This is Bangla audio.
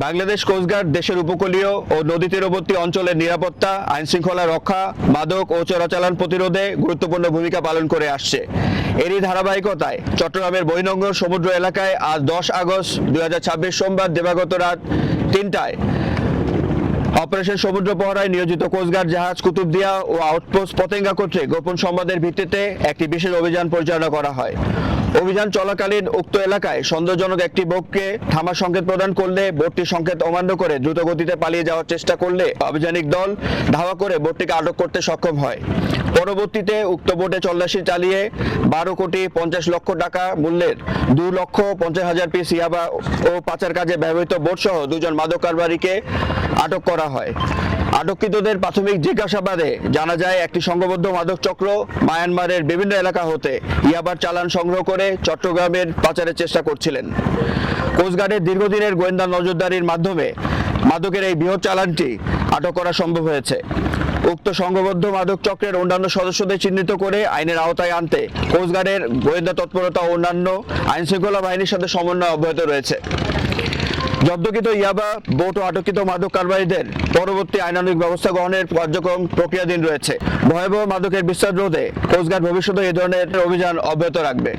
বাংলাদেশ কোস্টগার্ড দেশের উপকূলীয় ও নদী তীরবর্তী অঞ্চলের নিরাপত্তা, আইন শৃঙ্খলা রক্ষা, মাদক ও চোরাচালান প্রতিরোধে গুরুত্বপূর্ণ ভূমিকা পালন করে আসছে। এরই ধারাবাহিকতায় চট্টগ্রামের বহির্নোঙর সমুদ্র এলাকায় আজ 10 আগস্ট 2026 সোমবার দিবাগত রাত 3টায় অপারেশন সমুদ্র পহরায় নিয়োজিত কোস্টগার্ড জাহাজ কুতুবদিয়া ও আউটপোস্ট পতেঙ্গা কর্তৃক গোপন সংবাদের ভিত্তিতে একটি বিশেষ অভিযান পরিচালনা করা হয়। অভিযান চলাকালীন উক্ত এলাকায় সন্দেহজনক একটি বোটকে থামার সংকেত প্রদান করলে বোটটি সংকেত অমান্য করে দ্রুত গতিতে পালিয়ে যাওয়ার চেষ্টা করলে অভিযানিক দল ধাওয়া করে বোটটিকে আটক করতে সক্ষম হয়। পরবর্তীতে উক্ত বোটে তল্লাশি চালিয়ে 12,50,00,000 টাকা মূল্যের 2,50,000 পিস ইয়াবা ও পাচার কাজে ব্যবহৃত বোটসহ দুজন মাদক কারবারিকে আটক করা হয়। আটককৃতদের প্রাথমিক জিজ্ঞাসাবাদে জানা যায় একটি সংঘবদ্ধ মাদক চক্র মায়ানমারের বিভিন্ন এলাকা হতে ইয়াবার চালান সংগ্রহ করে চট্টগ্রামের পাচারের চেষ্টা করছিলেন। কোস্টগার্ডের দীর্ঘদিনের গোয়েন্দা নজরদারির মাধ্যমে মাদকের এই বৃহৎ চালানটি আটক করা সম্ভব হয়েছে। উক্ত সংঘবদ্ধ মাদক চক্রের অন্যান্য সদস্যদের চিহ্নিত করে আইনের আওতায় আনতে কোস্টগার্ডের গোয়েন্দা তৎপরতা ও অন্যান্য আইন শৃঙ্খলা বাহিনীর সাথে সমন্বয় অব্যাহত রয়েছে। জব্দকৃত ইয়াবা, বোট ও আটককৃত মাদক কারবারিদের পরবর্তী আইনানুগ ব্যবস্থা গ্রহণের কার্যক্রম প্রক্রিয়াধীন রয়েছে। ভয়াবহ মাদকের বিস্তার রোধে কোস্টগার্ড ভবিষ্যতে এই ধরনের অভিযান অব্যাহত রাখবে।